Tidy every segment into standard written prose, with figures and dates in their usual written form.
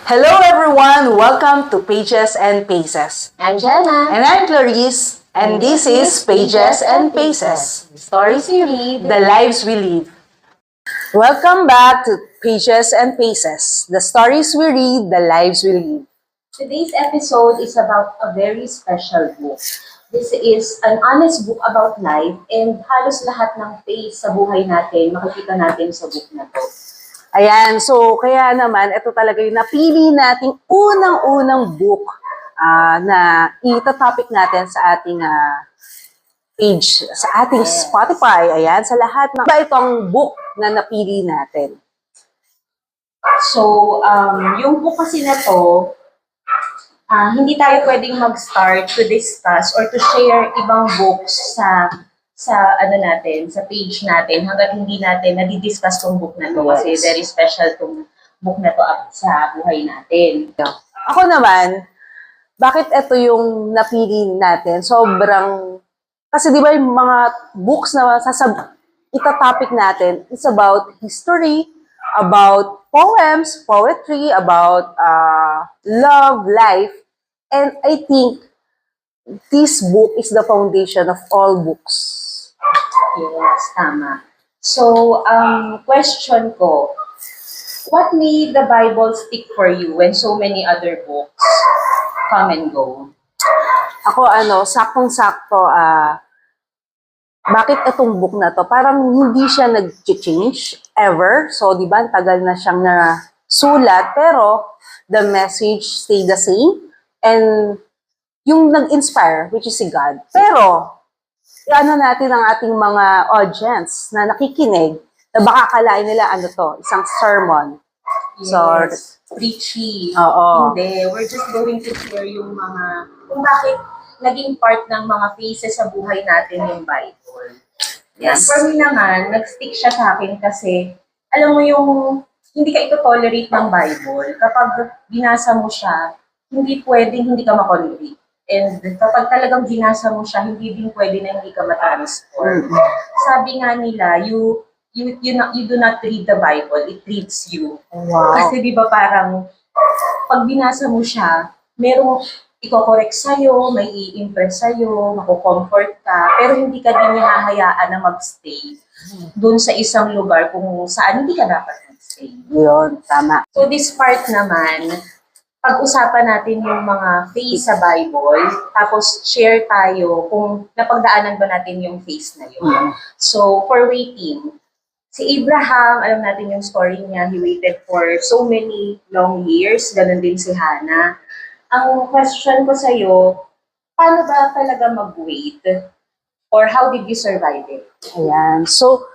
Hello everyone! Welcome to Pages and Paces. I'm Jenna. And I'm Clarice. And this is Pages and Paces. Stories we read. The lives we live. Welcome back to Pages and Paces. The stories we read, the lives we live. Today's episode is about a very special book. This is an honest book about life and halos lahat ng phase sa buhay natin makikita natin sa book na to. Ayan, so kaya naman, ito talaga yung napili nating unang-unang book na ita-topic natin sa ating page, sa ating Spotify. Ayan, sa lahat ng itong book na napili natin. So, yung book kasi na to, hindi tayo pwedeng mag-start to discuss or to share ibang books sa natin, sa page natin, hanggat hindi natin nadi-discuss tong book na to kasi very special tong book na to sa buhay natin. Ako naman, bakit ito yung napili natin? Sobrang, kasi di ba yung mga books na ita-topic natin is about history, about poems, poetry, about love, life, and I think this book is the foundation of all books. Yes, tama. So, question ko, what made the Bible stick for you when so many other books come and go? Ako, saktong-sakto, bakit itong book na to? Parang hindi siya nag-change ever. So, di ba, tagal na siyang nasulat, pero the message stayed the same. And yung nag-inspire, which is si God. Pero, natin ang ating mga audience na nakikinig, na baka akalain nila isang sermon. Yes, preachy. Oo. Hindi, we're just going to share yung mga, kung bakit naging part ng mga phases sa buhay natin yung Bible. Yes. For me naman, nag-stick siya sa akin kasi, alam mo yung, hindi ka ito-tolerate ng Bible. Kapag binasa mo siya, hindi pwedeng hindi ka makonvict. And kapag talagang binasa mo siya, hindi din pwede na hindi ka matransform. Sabi nga nila, you do not read the Bible, it reads you. Wow. Kasi di ba parang, pag binasa mo siya, merong i-correct sa'yo, may i-impress sa'yo, mako-comfort ka, pero hindi ka din hahayaan na mag-stay doon sa isang lugar kung saan hindi ka dapat mag-stay. Yun, tama. So this part naman, pag-usapan natin yung mga phase sa Bible, tapos share tayo kung napagdaanan ba natin yung phase na yun. So, for waiting, si Abraham, alam natin yung story niya, he waited for so many long years, ganun din si Hannah. Ang question ko sa'yo, paano ba talaga mag-wait? Or how did you survive it? Ayan. So,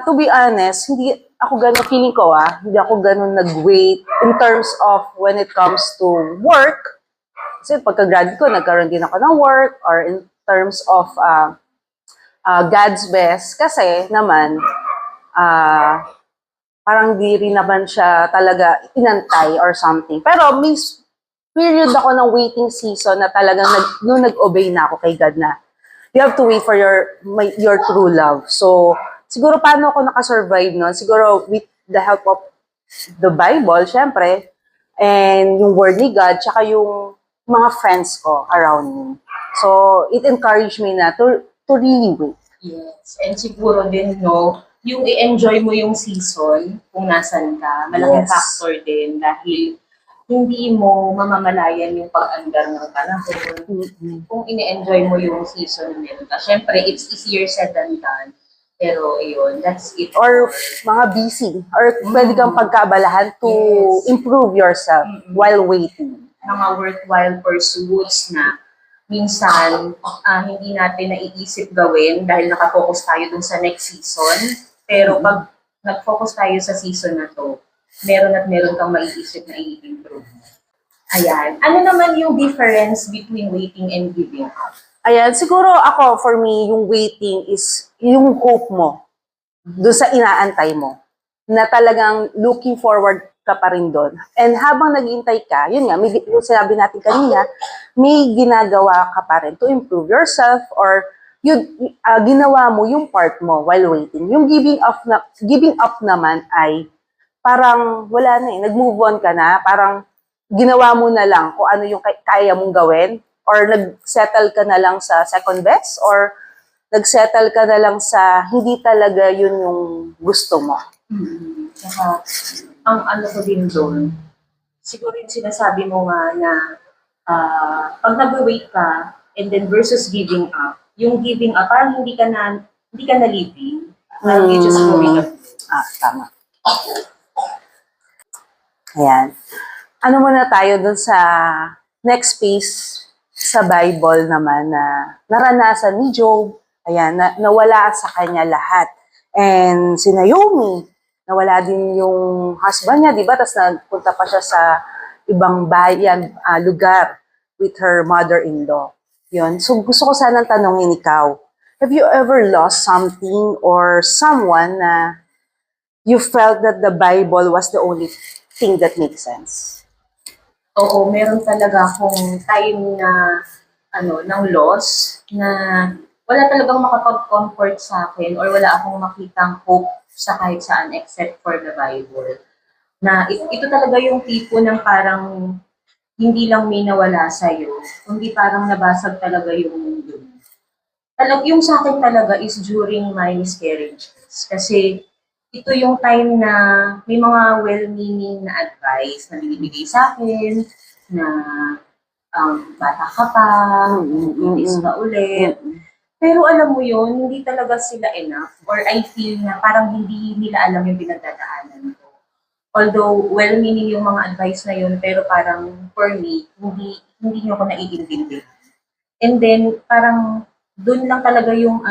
to be honest, hindi ako hindi ako ganun nag-wait in terms of when it comes to work. Kasi pagka-grad ko, nagkaroon din ako ng work, or in terms of God's best. Kasi naman, parang di rin naman siya talaga inantay or something. Pero may period ako ng waiting season na talagang nung nag-obey na ako kay God na you have to wait for your true love. So, siguro paano ako nakasurvive nun? Siguro with the help of the Bible, syempre, and yung word ni God, tsaka yung mga friends ko around me. So, it encouraged me na to really wait. Yes, and siguro din, no, yung i-enjoy mo yung season kung nasan ka, malaking factor din dahil hindi mo mamamalayan yung pag-andar ng panahon. Kung ini-enjoy mo yung season na meron ka. Siyempre, it's easier said than done. Pero, yun, that's it. Or mga busy. Or pwede kang pagkaabalahan to improve yourself while waiting. Mga worthwhile pursuits na minsan hindi natin naiisip gawin dahil nakafocus tayo dun sa next season. Pero pag nag-focus tayo sa season na to, meron at meron kang maiisip na i-improve. Ayan. Ano naman yung difference between waiting and giving up? Ayan, siguro ako, for me, yung waiting is yung hope mo doon sa inaantay mo. Na talagang looking forward ka pa rin doon. And habang naghihintay ka, yun nga, yung sinabi natin kanina, may ginagawa ka pa rin to improve yourself or ginawa mo yung part mo while waiting. Yung giving up naman ay parang wala na eh, nag-move on ka na, parang ginawa mo na lang kung ano yung kaya mong gawin, or nag-settle ka na lang sa second best, or nag-settle ka na lang sa hindi talaga yun yung gusto mo. Saka, ang ano ko din doon, siguro yung sinasabi mo nga na pag nag-wait ka, and then versus giving up, yung giving up, parang hindi ka na living. Parang you just going up. Tama. Ayan. Ano muna tayo dun sa next phase sa Bible naman na naranasan ni Job. Ayan, nawala sa kanya lahat. And si Naomi, nawala din yung husband niya, di ba? Tapos nagpunta pa siya sa ibang bayan, lugar with her mother-in-law. Yun. So gusto ko sanang tanongin ikaw, have you ever lost something or someone na you felt that the Bible was the only thing that makes sense? Oo, meron talaga akong time na ng loss na wala talagang makapag-comfort sa akin or wala akong makitang hope sa kahit saan except for the Bible. Na ito talaga yung tipo ng parang hindi lang may nawala sa'yo, kundi parang nabasag talaga yung mundo. Yung sa akin talaga is during my miscarriages. Kasi ito yung time na may mga well-meaning na advice na binibigay sa akin, na bata ka pa, itis ka ulit. Pero alam mo yun, hindi talaga sila enough, or I feel na parang hindi nila alam yung pinagdadaanan ko. Although well-meaning yung mga advice na yun, pero parang for me, hindi nyo ako naiintindihan. And then parang doon lang talaga yung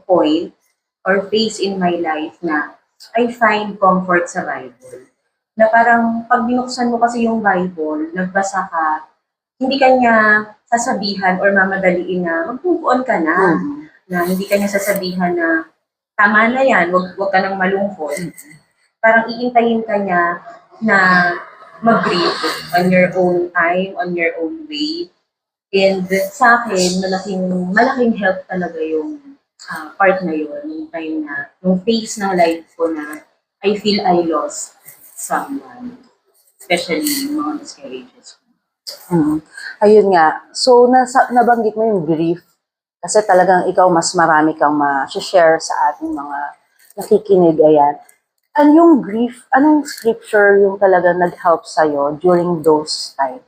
point or phase in my life na I find comfort sa Bible. Na parang pag binuksan mo kasi yung Bible, nagbasa ka, hindi ka niya sasabihan or mamadaliin na mag-move on ka na. Na hindi ka niya sasabihan na tama na yan, wag ka nang malungkot. Parang iintayin ka niya na mag-grieve on your own time, on your own way. And sa akin, malaking help talaga yung part na yun, yung time na, yung phase ng life ko na I feel I lost someone, especially yung mga miscarriages. Ayun nga. So, nabanggit mo yung grief. Kasi talagang ikaw mas marami kang ma-share sa ating mga nakikinig. Ayan. And yung grief, anong scripture yung talagang nag-help sa'yo during those time?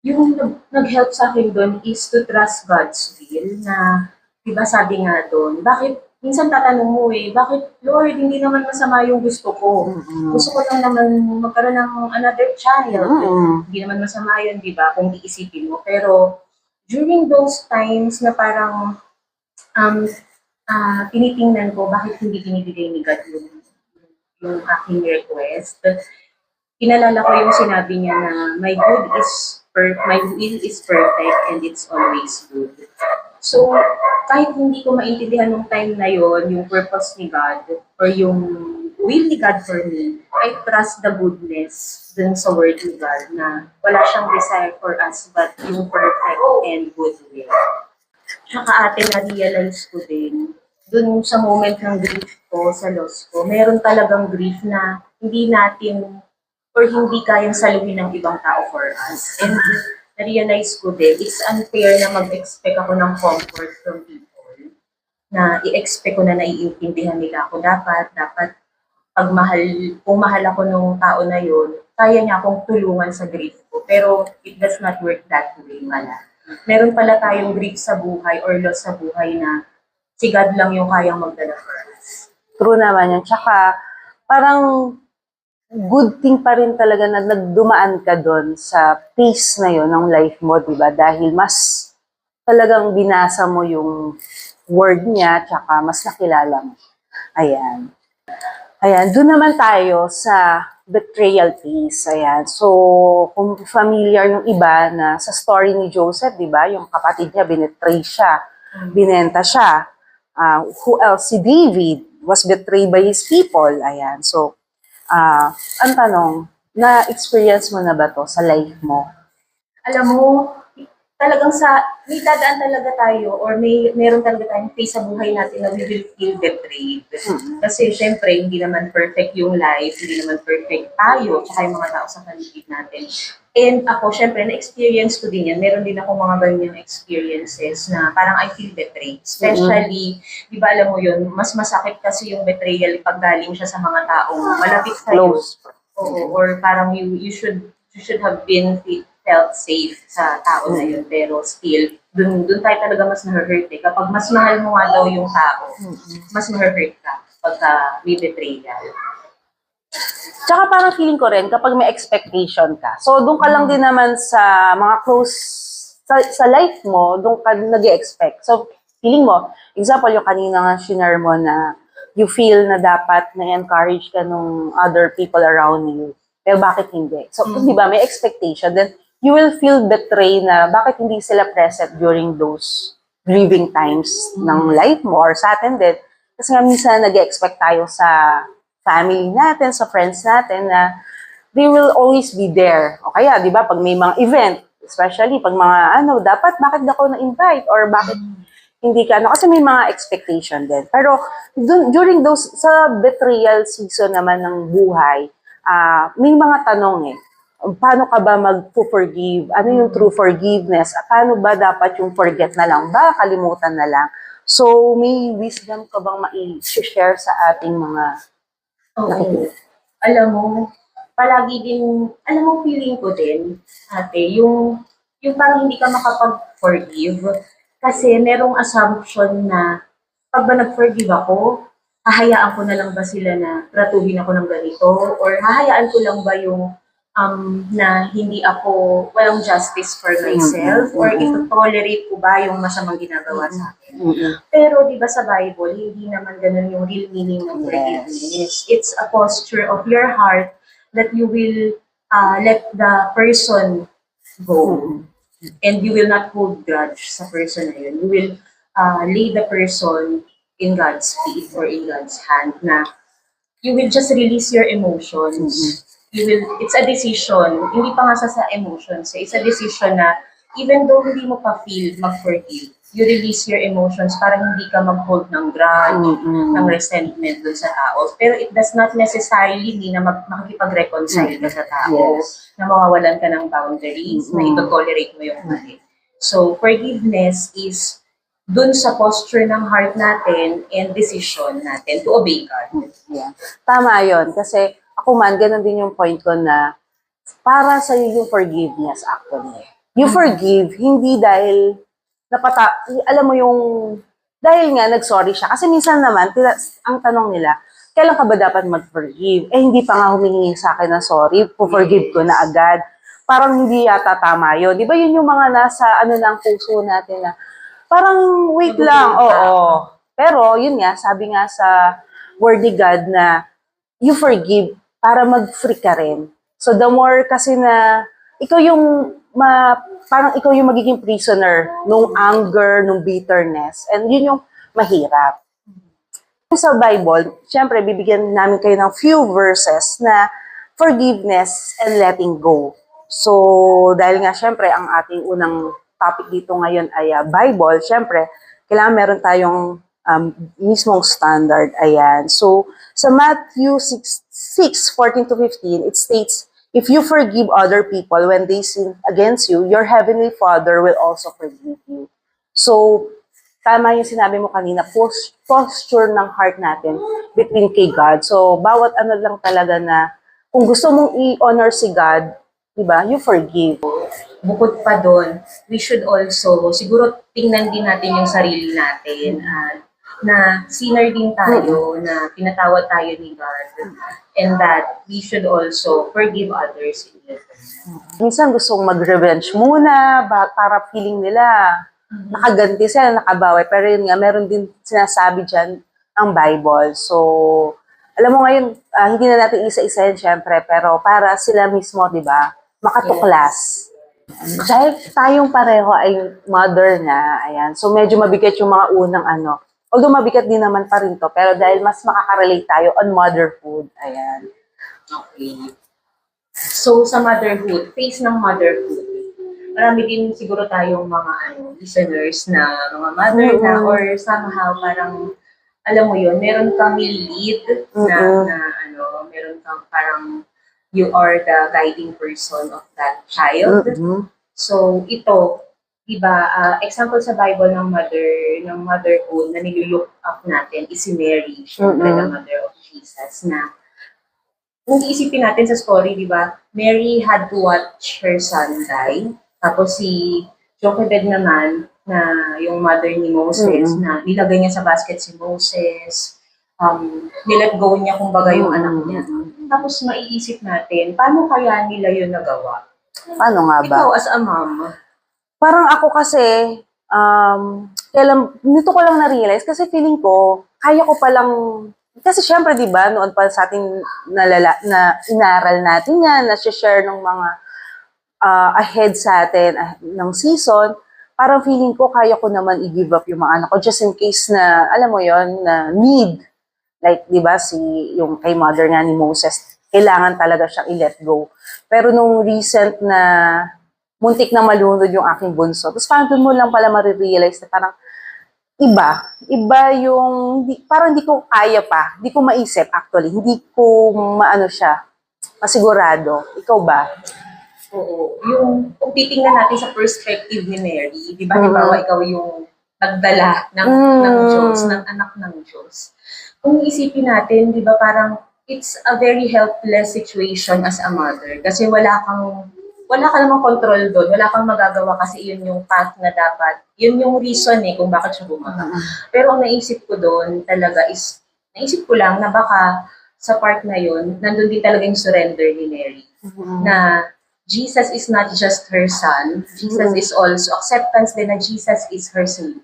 Yung nag-help sa akin doon is to trust God's will na, di ba sabi nga doon, minsan tatanong mo bakit Lord, hindi naman masama yung gusto ko. Gusto ko lang naman magkaroon ng another child. Hindi naman masama yun, di ba, kung iisipin mo. Pero during those times na parang tinitingnan ko bakit hindi binibigay ni God yung aking request, pinalala ko yung sinabi niya na my will is perfect and it's always good. So, kahit hindi ko maintindihan nung time na yon yung purpose ni God or yung will ni God for me, I trust the goodness dun sa word ni God na wala siyang desire for us but yung perfect and good will. Tsaka ate, na-realize ko din, dun sa moment ng grief ko, sa loss ko, meron talagang grief na hindi natin or hindi kayang saluhin ng ibang tao for us. And na-realize ko din, it's unfair na mag-expect ako ng comfort from people. Na i-expect ko na naiintindihan nila ako. Dapat, kung mahal ako nung tao na yun, kaya niya akong tulungan sa grief ko. Pero it does not work that way pala. Meron pala tayong grief sa buhay or loss sa buhay na si God lang yung kayang magdala for us. True naman yun. Tsaka, parang good thing pa rin talaga na nagdumaan ka doon sa phase na yon ng life mo, di ba? Dahil mas talagang binasa mo yung word niya, tsaka mas nakilala mo. Ayan. Ayan, doon naman tayo sa betrayal piece. Ayan. So, kung familiar yung iba na sa story ni Joseph, di ba? Yung kapatid niya, binetray siya. Binenta siya. Who else? Si David was betrayed by his people. Ayan. So, ang tanong, na-experience mo na ba to sa life mo? Alam mo, talagang may dadaan talaga tayo or meron talaga tayong phase sa buhay natin na we will feel betrayed. Kasi syempre, hindi naman perfect yung life, hindi naman perfect tayo, tsaka yung mga tao sa paligid natin. And ako, syempre, na-experience ko din yan. Meron din ako mga ganyang experiences na parang I feel betrayed. Especially, di ba alam mo yun, mas masakit kasi yung betrayal pag galing siya sa mga taong malapit sa'yo. Close. Oo, or parang you should have been felt safe sa tao na yun. Pero still, dun tayo talaga mas na-hurt eh. Kapag mas mahal mo nga daw yung tao, mas na-hurt ka pagka may betrayal. Tsaka parang feeling ko rin, kapag may expectation ka, so doon ka lang din naman sa mga close, sa life mo, doon ka nag-expect. So, feeling mo, example, yung kanina nga shinare mo na you feel na dapat na-encourage ka nung other people around you. Pero bakit hindi? So, di ba, may expectation, then you will feel betrayed na bakit hindi sila present during those grieving times ng life mo or sa atin din. Kasi nga minsan nag-expect tayo sa family natin, sa friends natin na they will always be there. O kaya, di ba, pag may mga event, especially pag mga dapat bakit ako na-invite or bakit hindi ka, kasi may mga expectation din. Pero during those, sa betrayal season naman ng buhay, may mga tanong eh. Paano ka ba mag-forgive? Ano yung true forgiveness? Paano ba dapat yung forget na lang ba? Kalimutan na lang? So, may wisdom ka bang mai-share sa ating mga Oo. Alam mo, palagi din, alam mo, feeling ko din, ate, yung parang hindi ka makapag-forgive kasi merong assumption na pag ba nag-forgive ako, hahayaan ko na lang ba sila na tratuhin ako ng ganito? Or hahayaan ko lang ba yung na hindi ako walang justice for myself? Or ito-tolerate ko ba yung masamang ginagawa sa akin? Pero di ba sa Bible, hindi naman ganun yung real meaning ng forgiveness. It's a posture of your heart that you will let the person go. And you will not hold grudge sa person na yun. You will lay the person in God's feet or in God's hand na you will just release your emotions. It's a decision. Hindi pa nga sa emotions. It's a decision na even though hindi mo pa feel mag-forgive, you release your emotions para hindi ka mag-hold ng grudge, ng resentment dun sa tao. Pero it does not necessarily mean na makikipag-reconcile ka sa tao, na mawawalan ka ng boundaries, na ito-tolerate mo yung mali. So, forgiveness is dun sa posture ng heart natin and decision natin to obey God. Yeah. Tama yon. Kasi ako man, ganun din yung point ko na para sa yung forgiveness actually. You forgive, hindi dahil alam mo yung, dahil nga nag-sorry siya. Kasi minsan naman, ang tanong nila, kailan ka ba dapat mag-forgive? Hindi pa nga humihingi sa akin na sorry, forgive ko na agad. Parang hindi yata tama yun. Di ba yun yung mga nasa, ng puso natin na, parang wait lang, oo. Pero yun nga, sabi nga sa word ni God na you forgive para mag-free ka rin. So the more kasi na ikaw yung parang ikaw yung magiging prisoner nung anger, nung bitterness. And yun yung mahirap. Sa Bible, syempre bibigyan namin kayo ng few verses na forgiveness and letting go. So dahil nga syempre ang ating unang topic dito ngayon ay Bible, syempre kailangan meron tayong mismong standard. Ayan. So, sa Matthew 6:14 to 15, it states, if you forgive other people when they sin against you, your heavenly Father will also forgive you. So, tama yung sinabi mo kanina, posture ng heart natin between kay God. So, bawat lang talaga na, kung gusto mong i-honor si God, diba, you forgive. Bukod pa doon, we should also, siguro tingnan din natin yung sarili natin na sinner din tayo, na pinatawad tayo ni God, and that we should also forgive others in return. Minsan gustong mag-revenge muna, para feeling nila, nakaganti sila, nakabawi. Pero yun nga, meron din sinasabi dyan ang Bible. So, alam mo ngayon, hindi na natin isa-isahin syempre, pero para sila mismo, di ba, makatuklas. Dahil tayong pareho ay mother na, ayan. So, medyo mabigat yung mga unang although mabigat din naman pa rin to, pero dahil mas makaka-relate tayo on motherhood, ayan. Okay. So, sa motherhood, phase ng motherhood, marami din siguro tayong mga listeners na mga mother na or somehow parang alam mo yun, meron kang lead na meron kang parang you are the guiding person of that child. So ito, diba, example sa Bible ng motherhood na nililook up natin is si Mary, syempre the mother of Jesus, na kung iisipin natin sa story, di ba, Mary had to watch her son die. Tapos si Jochebed naman, na yung mother ni Moses, na nilagay niya sa basket si Moses, nilet go niya kumbaga yung anak niya. Tapos maiisip natin, paano kaya nila yun nagawa? Paano nga ba? Ikaw as a mom. Parang ako kasi, nito ko lang na-realize kasi feeling ko, kaya ko palang, kasi syempre di ba noon pa sa ating na inaral natin yan, na-share ng mga ahead sa atin ng season, parang feeling ko kaya ko naman i-give up yung mga anak ko just in case na, alam mo yon na need. Like, di ba, yung kay mother nga ni Moses, kailangan talaga siyang i-let go. Pero nung recent na muntik na malunod yung aking bunso, tapos parang doon mo lang pala marirealize na parang iba yung, parang hindi ko kaya pa, hindi ko maisip actually, hindi ko maano siya, masigurado. Ikaw ba? Oo. Yung, kung titingnan natin sa perspective ni Mary, di ba, halimbawa ikaw yung nagdala ng Diyos, ng anak ng Diyos. Kung isipin natin, di ba, parang it's a very helpless situation as a mother kasi wala ka namang control doon, wala kang magagawa kasi yun yung path na dapat, yun yung reason kung bakit siya bumaga. Pero ang naisip ko doon talaga is, naisip ko lang na baka sa part na yun, nandun din talaga yung surrender ni Mary. Na Jesus is not just her son, Jesus is also acceptance din na Jesus is her Savior.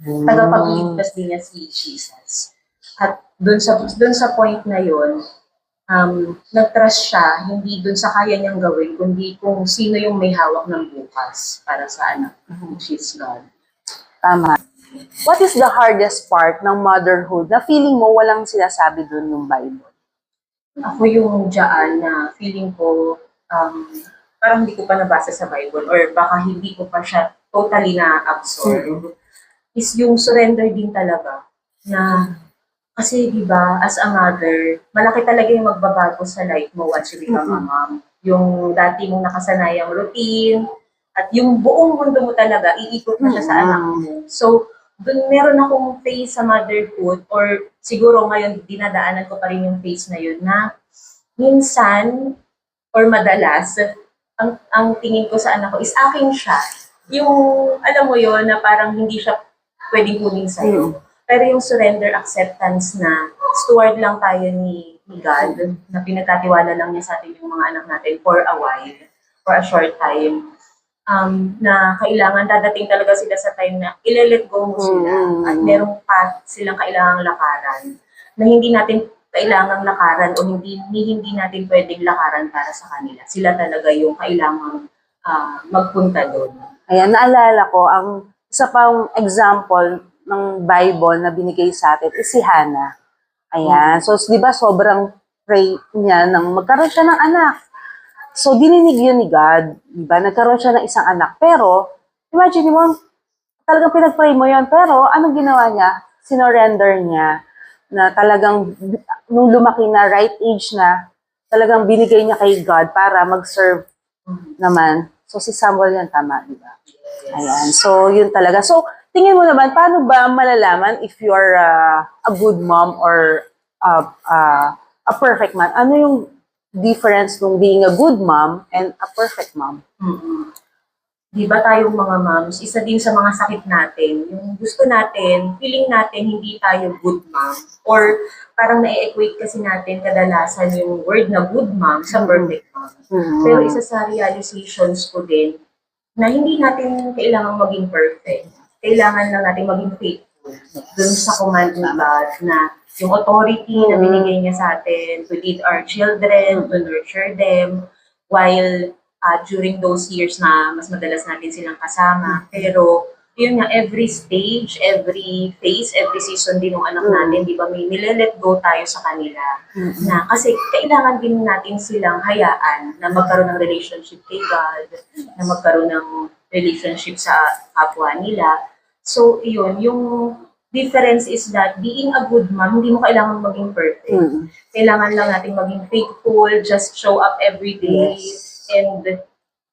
Tagapagligtas din niya si Jesus. At doon sa point na yun, nag-trust siya, hindi dun sa kaya niyang gawin, kundi kung sino yung may hawak ng bukas para sa anak, which is God. Tama. What is the hardest part ng motherhood na feeling mo walang sinasabi dun ng Bible? Ako yung dyan na feeling ko, parang hindi ko pa nabasa sa Bible or baka hindi ko pa siya totally na-absorb, is yung surrender din talaga na kasi, di ba, as a mother, malaki talaga yung magbabago sa life mo once you become a mom. Yung dati mong nakasanayang routine, at yung buong mundo mo talaga, iikot na siya sa anak mo. So, dun meron akong phase sa motherhood, or siguro ngayon, dinadaanan ko pa rin yung phase na yun, na minsan, or madalas, ang tingin ko sa anak ko is akin siya. Yung, alam mo yon na parang hindi siya pwedeng kunin sa'yo. Pero yung surrender acceptance na steward lang tayo ni God, na pinagkatiwala lang niya sa atin yung mga anak natin for a while, for a short time, na kailangan dadating talaga sila sa time na ile-let go mo sila at merong path silang kailangang lakaran na hindi natin kailangang lakaran o hindi natin pwedeng lakaran para sa kanila. Sila talaga yung kailangang magpunta doon. Ayan, naalala ko, ang isa pang example ng Bible na binigay sa atin is si Hannah. Ayan. So, di ba, sobrang pray niya nang magkaroon siya ng anak. So, dininig yun ni God. Di ba? Nagkaroon siya ng isang anak. Pero, imagine mo, talagang pinag-pray mo yun. Pero, anong ginawa niya? Sinorender niya na talagang, nung lumaki na, right age na, talagang binigay niya kay God para mag-serve naman. So, si Samuel yan, tama, di ba? Ayan. So, yun talaga. So, tingin mo naman, paano ba malalaman if you are a good mom or a perfect mom? Ano yung difference ng being a good mom and a perfect mom? Di ba tayong mga moms, isa din sa mga sakit natin, yung gusto natin, feeling natin hindi tayo good mom, or parang na-equate kasi natin kadalasan yung word na good mom sa perfect mom. Pero isa sa realizations ko din, na hindi natin kailangan maging perfect. Kailangan lang natin maging faithful dun sa command ng God na yung authority na binigay niya sa atin to lead our children, to nurture them, while during those years na mas madalas natin silang kasama. Pero yun nga, every stage, every phase, every season din ng anak natin, di ba, may nile-let go tayo sa kanila. Na kasi kailangan din natin silang hayaan na magkaroon ng relationship kay God, na magkaroon ng relationship sa kapwa nila. So, yun, yung difference is that being a good mom, hindi mo kailangan maging perfect. Kailangan lang natin maging faithful, just show up every day, Yes. and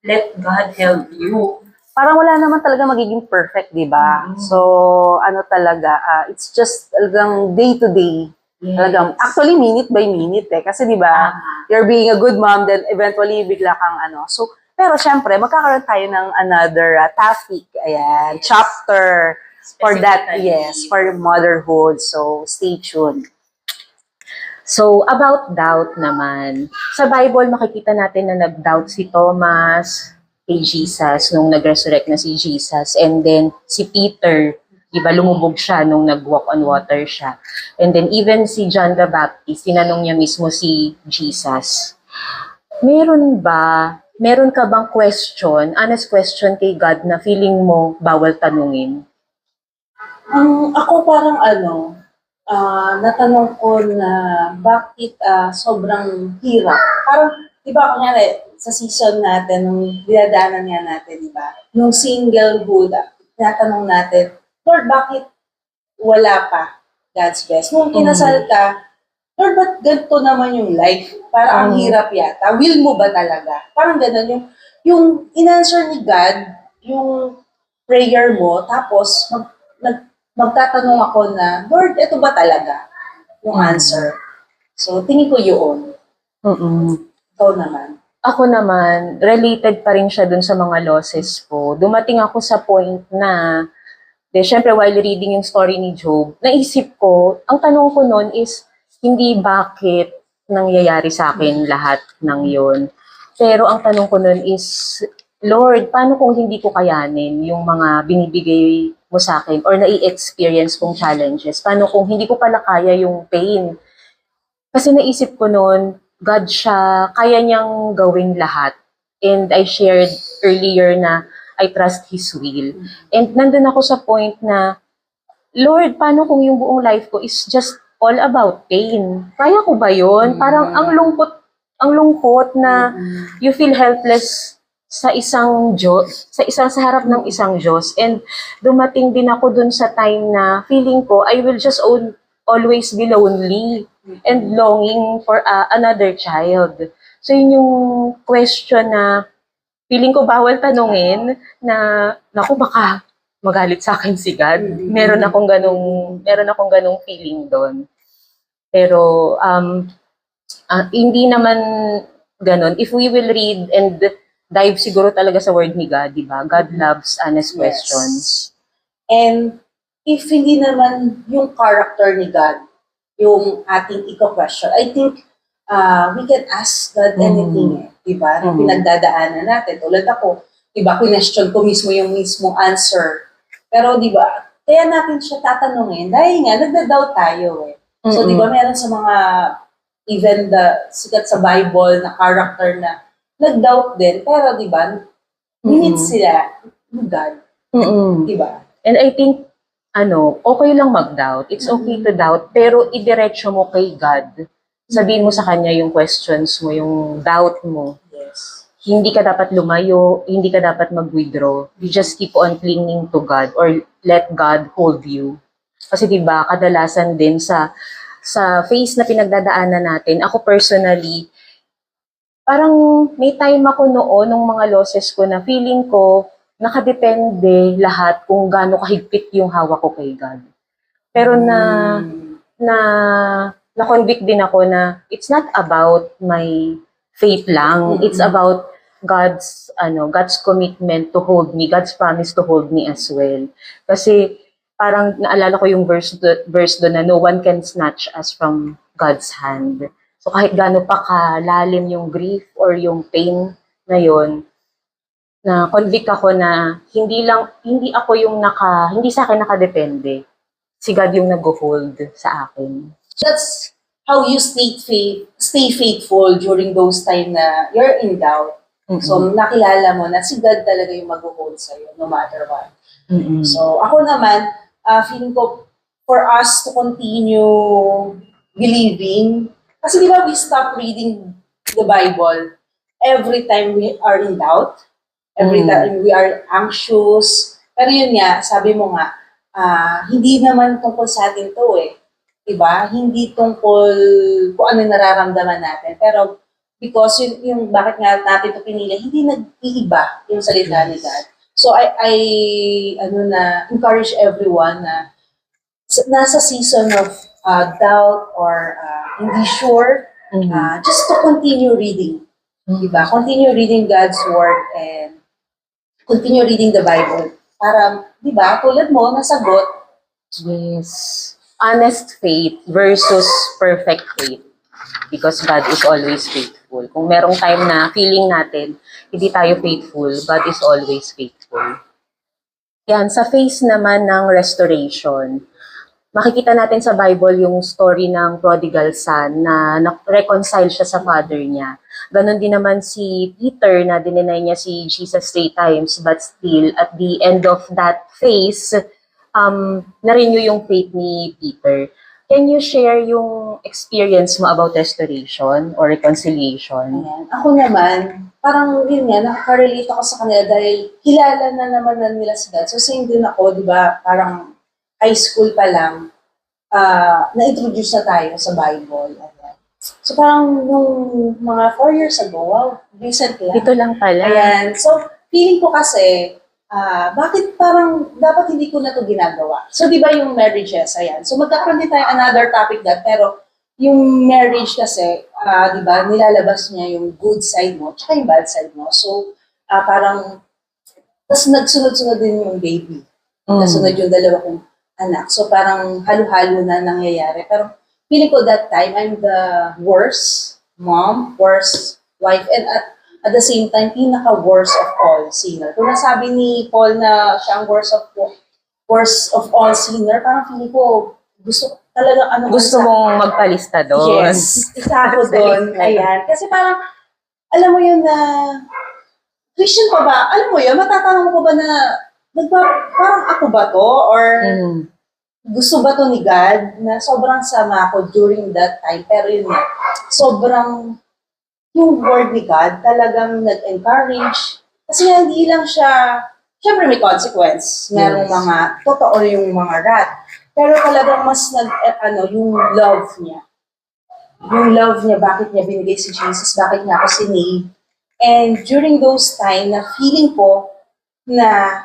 let God help you. Parang wala naman talaga magiging perfect, di ba? Mhm. So, ano talaga, it's just talagang day to day. Talagang, actually, minute by minute eh. Kasi di ba, Tama. you're being a good mom, then eventually, bigla kang ano. So, pero syempre, magkakaroon tayo ng another topic, ayan, chapter for that, Specifically. yes, for motherhood. So, stay tuned. So, about doubt naman. Sa Bible, makikita natin na nag-doubt si Thomas kay Jesus nung nag-resurrect na si Jesus. And then, si Peter, di ba, lumubog siya nung nag-walk on water siya. And then, even si John the Baptist, tinanong niya mismo si Jesus, meron ka bang question, honest question kay God na feeling mo bawal tanungin? Ako parang natanong ko na bakit sobrang hirap. Parang, di ba, kunyari, sa season natin, nung dinadaanan nga natin, di ba, nung singlehood, tinatanong natin, Lord, bakit wala pa God's best? Nung kinasal ka, Lord, ba't ganito naman yung life? Parang ang hirap yata. Will mo ba talaga? Parang ganun yung in-answer ni God, yung prayer mo, tapos magtatanong ako na, Lord, ito ba talaga yung answer? So, tingin ko yun. Ikaw naman. Ako naman, related pa rin siya dun sa mga losses ko. Dumating ako sa point na, syempre while reading yung story ni Job, naisip ko, ang tanong ko nun is, hindi bakit nangyayari sa akin lahat ng yun. Pero ang tanong ko nun is, Lord, paano kung hindi ko kayanin yung mga binibigay mo sa akin or nai-experience kong challenges? Paano kung hindi ko pala kaya yung pain? Kasi naisip ko nun, God siya, kaya niyang gawin lahat. And I shared earlier na I trust His will. And nandun ako sa point na, Lord, paano kung yung buong life ko is just all about pain? Kaya ko ba yun? Parang ang lungkot na you feel helpless sa isang Diyos, sa harap ng isang Diyos. And dumating din ako dun sa time na feeling ko, I will just always be lonely and longing for another child. So yun yung question na feeling ko bawal tanungin na, naku, baka magalit sa akin si God. Meron akong ganung feeling doon. Pero hindi naman ganun. If we will read and dive siguro talaga sa word ni God, di ba? God loves honest questions. And if hindi naman yung character ni God, yung ating iko-question, I think we can ask God anything, di ba? Pinagdadaanan natin. Tulad ako, di ba, question ko mismo yung mismong answer. Pero di ba, kaya natin siya tatanungin dahil nga, nagda-doubt tayo eh. So di ba, meron sa mga, even the sikat sa Bible na character na nag-doubt din, pero di ba, minute sila ng God. Di ba? And I think, okay lang mag-doubt. It's okay to doubt, pero idiretso mo kay God. Sabihin mo sa Kanya yung questions mo, yung doubt mo. Yes. Hindi ka dapat lumayo, hindi ka dapat mag-withdraw. You just keep on clinging to God or let God hold you. Kasi diba, kadalasan din sa phase na pinagdadaanan natin, ako personally, parang may time ako noon, nung mga losses ko na feeling ko, nakadepende lahat kung gaano kahigpit yung hawak ko kay God. Pero na-convict din ako na it's not about my faith lang. It's about God's commitment to hold me, God's promise to hold me as well. Kasi parang naalala ko yung verse doon na no one can snatch us from God's hand. So kahit gaano pa kalalim yung grief or yung pain na yon, na convict ako na hindi sa akin nakadepende. Si God yung nag-hold sa akin. That's how you stay faithful during those time na you're in doubt. So, nakilala mo na si God talaga yung mag-hold sa'yo, no matter what. So, ako naman, feeling ko, for us to continue believing, kasi di ba we stop reading the Bible every time we are in doubt, Every time we are anxious. Pero yun nga, sabi mo nga, hindi naman tungkol sa atin to eh. Diba? Hindi tungkol kung ano nararamdaman natin. Pero because yung bakit nga natin ito pinili, hindi nag-iiba yung salita ni God. So I encourage everyone na nasa season of doubt or hindi sure, just to continue reading. Diba? Continue reading God's Word and continue reading the Bible. Para, diba, tulad mo, nasagot. Yes. Honest faith versus perfect faith. Because God is always faithful. Kung merong time na feeling natin, hindi tayo faithful, God is always faithful. Yan, sa phase naman ng restoration, makikita natin sa Bible yung story ng prodigal son na reconcile siya sa father niya. Ganon din naman si Peter na dininay niya si Jesus 3 times, but still, at the end of that phase, na-renew yung faith ni Peter. Can you share yung experience mo about restoration or reconciliation? Ayan. Ako naman, parang yun nga, nakaka-relate ako sa kanila dahil kilala na naman na nila si God. So same din ako, di ba, parang high school pa lang, na-introduce na tayo sa Bible. Ayan. So parang nung mga 4 years ago, wow, recent lang. Dito lang pala. Ayan. So, feeling ko kasi, bakit parang dapat hindi ko na to ginagawa? So, di ba yung marriages, ayan. So, magkakaroon din tayo another topic that, pero yung marriage kasi, di ba, nilalabas niya yung good side mo, tsaka yung bad side mo. So, parang, tas nagsunod-sunod din yung baby. Nasunod yung dalawa kong anak. So, parang halo-halo na nangyayari. Pero, feeling ko that time, I'm the worst mom, worst wife, and at the same time, pinaka-worst of all sinner. Kung nasabi ni Paul na siya ang worst of all sinner, parang feeling ko, gusto talaga Gusto mong magpalista doon? Yes, isa ako doon. Ayan. Kasi parang, alam mo yun na, Christian pa ba? Alam mo yun, matatanong ko ba na, parang ako ba to? Or gusto ba to ni God? Na sobrang sama ako during that time. Pero yun nga, sobrang yung word ni God talagang nag-encourage. Kasi hindi lang siya, syempre may consequence. Merong mga, totoo yung mga wrath. Pero talagang mas yung love niya. Yung love niya, bakit niya binigay si Jesus, bakit niya ako sinave. And during those time, na feeling ko na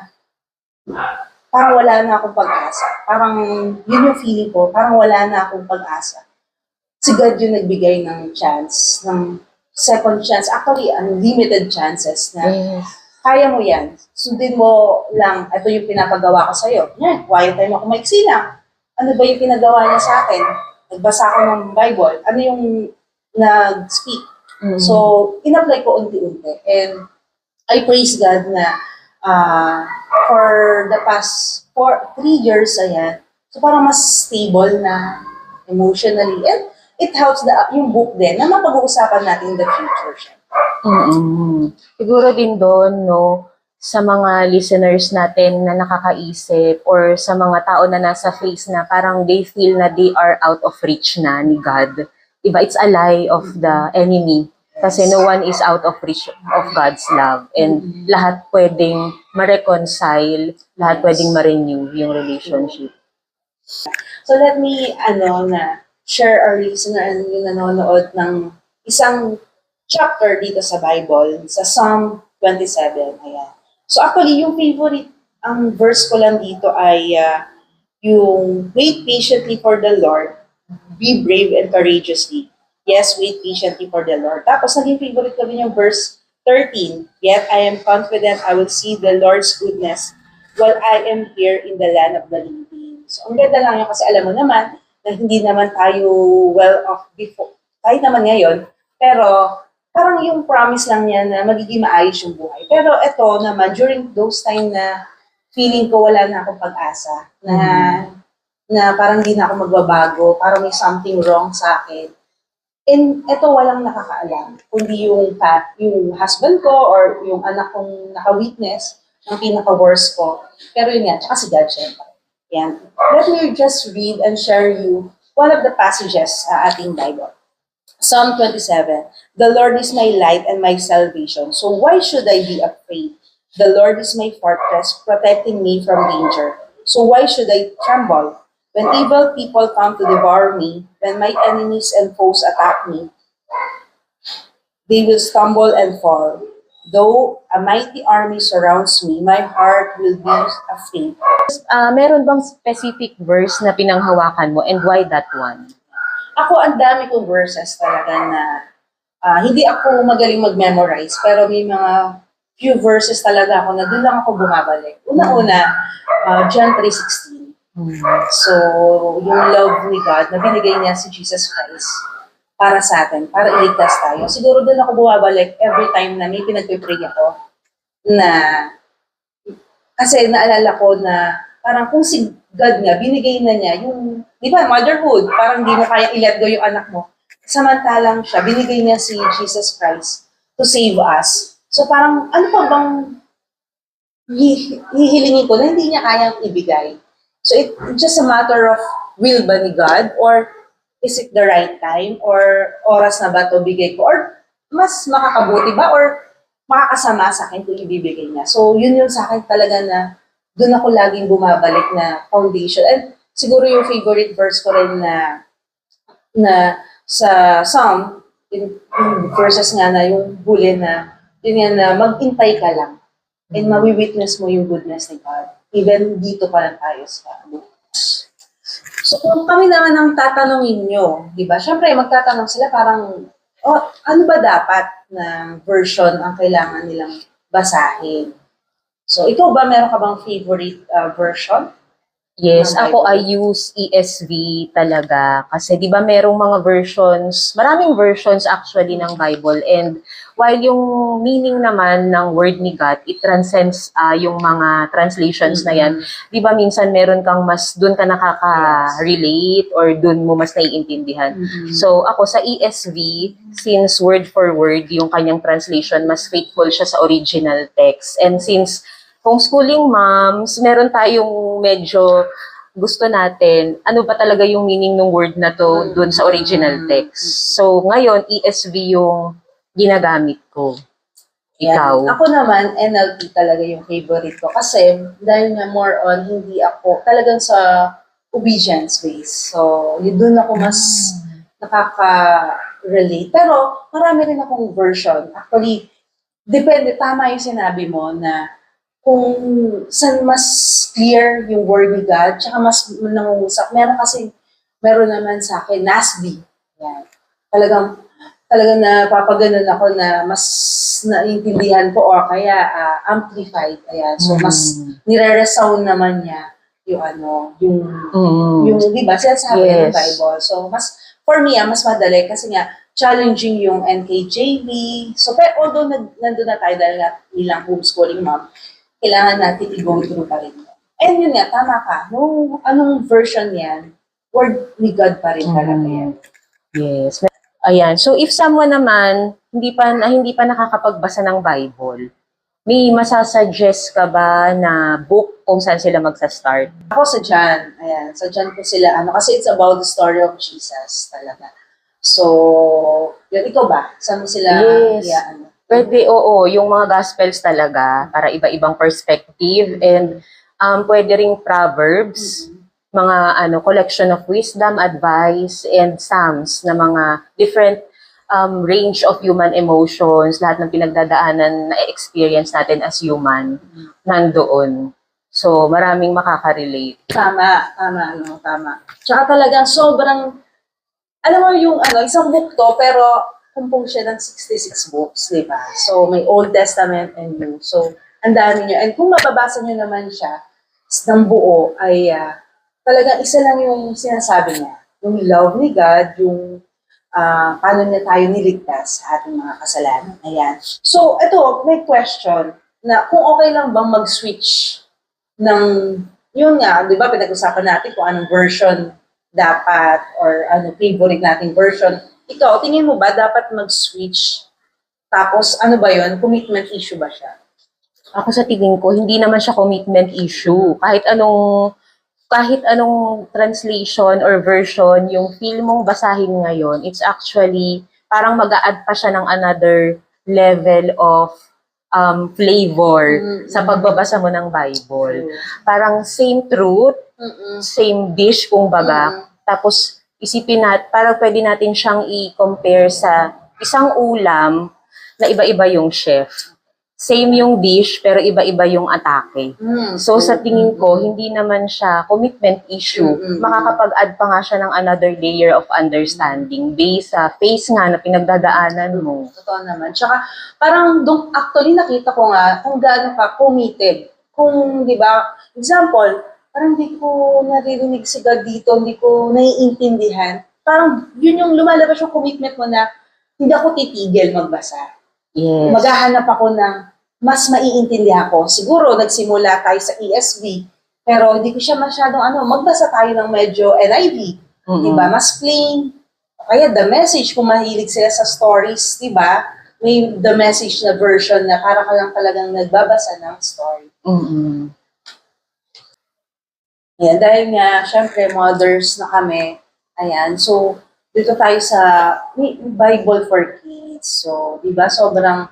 parang wala na akong pag-asa. Parang yun yung feeling ko, parang wala na akong pag-asa. Si God yung nagbigay ng chance, ng second chance, actually unlimited chances na kaya mo yan. Sundin mo lang, ito yung pinapagawa ko sa'yo. Yan, quiet time ako, maiksi lang. Ano ba yung pinagawa niya sa akin? Nagbasa ako ng Bible. Ano yung nag-speak? So, in-apply ko unti-unti. And I praise God na for the past 3 years, ayan, so parang mas stable na emotionally. And it helps yung book din na mapag-uusapan natin in the future. Siguro din doon, no, sa mga listeners natin na nakakaisip or sa mga tao na nasa phase na parang they feel na they are out of reach na ni God. Diba? It's a lie of the enemy. Kasi no one is out of reach of God's love. And lahat pwedeng ma-reconcile, lahat pwedeng ma-renew yung relationship. So let me, share our listener and yung nanonood ng isang chapter dito sa Bible, sa Psalm 27. Ayan. So actually, yung favorite, ang verse ko lang dito ay yung wait patiently for the Lord, be brave and courageously. Yes, wait patiently for the Lord. Tapos naging favorite ko din yung verse 13. Yet I am confident I will see the Lord's goodness while I am here in the land of the living. So ang ganda lang yun kasi alam mo naman, na hindi naman tayo well off before, kahit naman ngayon, pero parang yung promise lang niya na magiging maayos yung buhay. Pero ito naman, during those time na feeling ko wala na akong pag-asa, na parang hindi na ako magbabago, parang may something wrong sa akin. And ito walang nakakaalam, kundi yung husband ko or yung anak kong naka-witness ng pinaka-worst ko. Pero yun nga, tsaka si God syempre. Yan. Let me just read and share you one of the passages sa ating Bible. Psalm 27, the Lord is my light and my salvation, so why should I be afraid? The Lord is my fortress, protecting me from danger. So why should I tremble? When evil people come to devour me, when my enemies and foes attack me, they will stumble and fall. Though a mighty army surrounds me, my heart will be afraid. Meron bang specific verse na pinanghawakan mo and why that one? Ako, ang dami kong verses talaga na hindi ako magaling mag-memorize, pero may mga few verses talaga ako na doon lang ako bumabalik. Una-una, John 3:16. So, yung love ni God na binigay niya si Jesus Christ para sa atin, para iligtas tayo. Siguro doon ako bumabalik every time na may pinagpipray ako na kasi naalala ko na parang kung si God nga, binigay na niya yung, di ba, motherhood, parang di mo kaya i-let go yung anak mo. Samantalang siya, binigay niya si Jesus Christ to save us. So parang, ano pa bang hihilingin ko na hindi niya kayang ibigay? So it's just a matter of will ba ni God, or is it the right time, or oras na ba ito bigay ko, or mas makakabuti ba, or makakasama sa akin kung ibibigay niya. So yun yung sa akin talaga na doon ako laging bumabalik na foundation. And siguro yung favorite verse ko rin na sa Psalm, yung verses nga na yung huli na, yun nga na mag-intay ka lang and mawi-witness mo yung goodness ni God. Even dito pa lang tayo sa So kung kami naman ang tatanungin nyo, di ba? Siyempre magtatanong sila parang, oh, ano ba dapat na version ang kailangan nilang basahin? So, ikaw ba, meron ka bang favorite version? Yes, ng ako Bible? I use ESV talaga kasi 'di ba merong mga versions, maraming versions actually ng Bible, and while yung meaning naman ng word ni God, it transcends yung mga translations na yan. 'Di ba minsan meron kang mas doon ka nakaka-relate or doon mo mas naiintindihan. So ako sa ESV, since word for word yung kanyang translation, mas faithful siya sa original text. And since homeschooling moms, meron tayong medyo gusto natin, ano ba talaga yung meaning ng word na to dun sa original text. So, ngayon, ESV yung ginagamit ko. Ikaw? Yan. Ako naman, NLT talaga yung favorite ko. Kasi, dahil nga more on, hindi ako talagang sa obedience base. So, yun doon ako mas nakaka-relate. Pero, marami rin akong version. Actually, depende, tama yung sinabi mo na kung saan mas clear yung word ni God, tsaka mas nangungusap. Meron naman sa akin, NASB. Yan. Talagang napapaganon ako na mas naiintindihan ko or kaya amplified. Ayan. So, mas nire-resound naman niya yung di ba, sinasabi ng Bible. So, for me, mas madali kasi nga, challenging yung NKJV. So, pero although nandun na tayo dahil nga nilang homeschooling mom, kailangan natin i-go through pa rin. And yun nga, tama ka. Anong version yan, word ni God pa rin talaga yan. Yes. Ayan. So, if someone naman hindi pa nakakapagbasa ng Bible, may masasuggest ka ba na book kung saan sila magsa-start? Ako sa John. Ayan. Sa John ko sila, kasi it's about the story of Jesus talaga. So, yun, ikaw ba? Saan mo sila Yes. Pwede, oo, yung mga gospels talaga para iba-ibang perspective, and pwede ring proverbs, mga collection of wisdom, advice, and psalms na mga different range of human emotions, lahat ng pinagdadaanan na experience natin as human nandoon. So, maraming makaka-relate. Tama. Tsaka talagang sobrang, alam mo yung isang book to, pero kumpong siya ng 66 books, di ba? So, may Old Testament and New. So, ang dami nyo. And kung mababasa nyo naman siya ng buo, ay talagang isa lang yung sinasabi niya. Yung love ni God, yung paano niya tayo niligtas sa ating mga kasalanan. Ayan. So, ito, may question na kung okay lang bang mag-switch ng, yun nga, di ba, pinag-usapan natin kung anong version dapat or favorite nating version. Ikaw, tingin mo ba dapat mag-switch? Tapos, ano ba yun? Commitment issue ba siya? Ako sa tingin ko, hindi naman siya commitment issue. Kahit anong translation or version yung feel mong basahin ngayon, it's actually parang mag-a-add pa siya ng another level of flavor sa pagbabasa mo ng Bible. Parang same truth, same dish kung baga. Tapos isipin parang pwede natin siyang i-compare sa isang ulam na iba-iba yung chef. Same yung dish, pero iba-iba yung atake. So sa tingin ko, hindi naman siya commitment issue. Makakapag-add pa nga siya ng another layer of understanding based sa face nga na pinagdadaanan mo. Totoo naman. Tsaka, parang actually nakita ko nga kung gaano ka committed. Kung, di ba, example, parang hindi ko naririnig si God dito, hindi ko naiintindihan. Parang yun yung lumalabas yung commitment mo na hindi ako titigil magbasa. Yes. Maghahanap ako ng mas maiintindihan ko. Siguro, nagsimula tayo sa ESV, pero hindi ko siya masyadong magbasa tayo ng medyo NIV. Diba? Mas plain. Kaya the message, kung mahilig sila sa stories, diba? May the message na version na para ka lang talagang nagbabasa ng story. Yan, dahil nga, syempre, mothers na kami. Ayan, so, dito tayo sa Bible for Kids. So, di ba, sobrang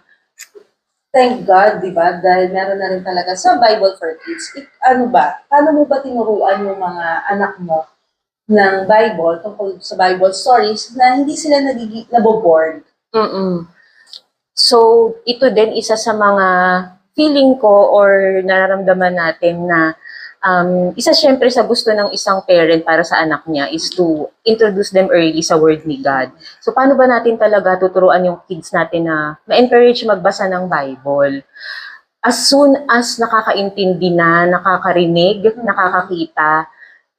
thank God, di ba, dahil meron na rin talaga sa Bible for Kids. Paano mo ba tinuruan yung mga anak mo ng Bible, tungkol sa Bible stories, na hindi sila naboboard? So, ito din isa sa mga feeling ko or nararamdaman natin na isa syempre sa gusto ng isang parent para sa anak niya is to introduce them early sa Word ni God. So, paano ba natin talaga tuturuan yung kids natin na ma-encourage magbasa ng Bible? As soon as nakakaintindi na, nakakarinig, nakakakita,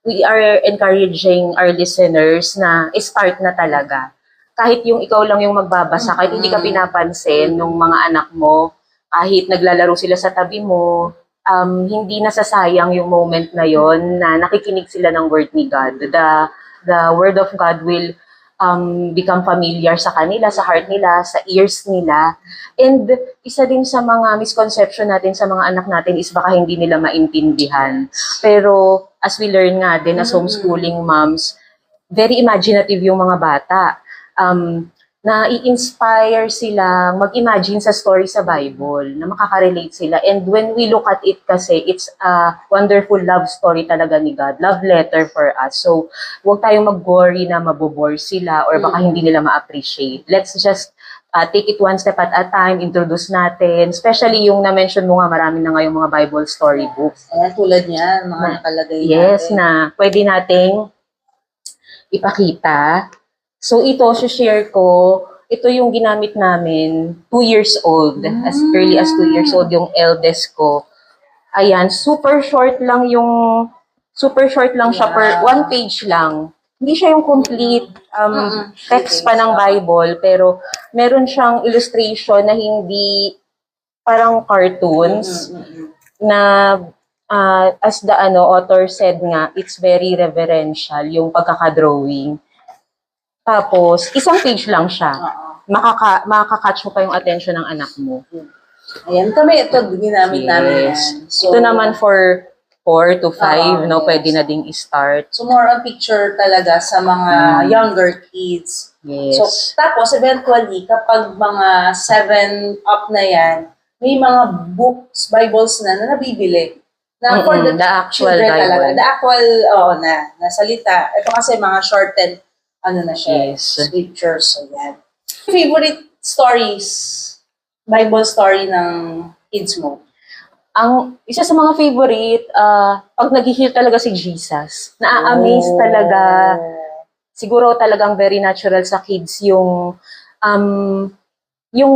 we are encouraging our listeners na start na talaga. Kahit yung ikaw lang yung magbabasa, kahit hindi ka pinapansin ng mga anak mo, kahit naglalaro sila sa tabi mo, hindi nasasayang yung moment na yon na nakikinig sila ng word ni God. The word of God will become familiar sa kanila, sa heart nila, sa ears nila. And isa din sa mga misconception natin sa mga anak natin is baka hindi nila maintindihan. Pero as we learn nga din as homeschooling moms, very imaginative yung mga bata. Na i-inspire sila mag-imagine sa story sa Bible, na makaka-relate sila. And when we look at it kasi, it's a wonderful love story talaga ni God, love letter for us. So, huwag tayong mag-worry na mabobore sila or baka hindi nila ma-appreciate. Let's just take it one step at a time, introduce natin, especially yung na-mention mo nga, marami na ngayong mga Bible storybooks. Ayan, tulad niyan, mga nakalagay Yes, natin. na pwede nating ipakita. So ito, share ko, ito yung ginamit namin, 2 years old, as early as 2 years old yung eldest ko. Ayan, super short lang siya, per 1 page lang. Hindi siya yung complete text pa ng Bible, pero meron siyang illustration na hindi parang cartoons, na as the author said nga, it's very reverential yung pagkakadrawing. Tapos, isang page lang siya. Makaka-catch mo pa yung attention ng anak mo. Ayan, ito, ginamit namin yan. So, ito naman for 4 to 5, no? yes. Pwede na ding i-start. So, more on picture talaga sa mga younger kids. Yes. So, tapos, eventually, kapag mga 7 up na yan, may mga books, Bibles na nabibili. Na for the actual children Bible. talaga. The actual, na salita. Ito kasi mga shortened, na siya, Yes. scriptures. So, yan. Favorite stories, Bible story ng kids mo? Ang isa sa mga favorite, pag nag-heal talaga si Jesus. Na-amaze talaga. Siguro talagang very natural sa kids yung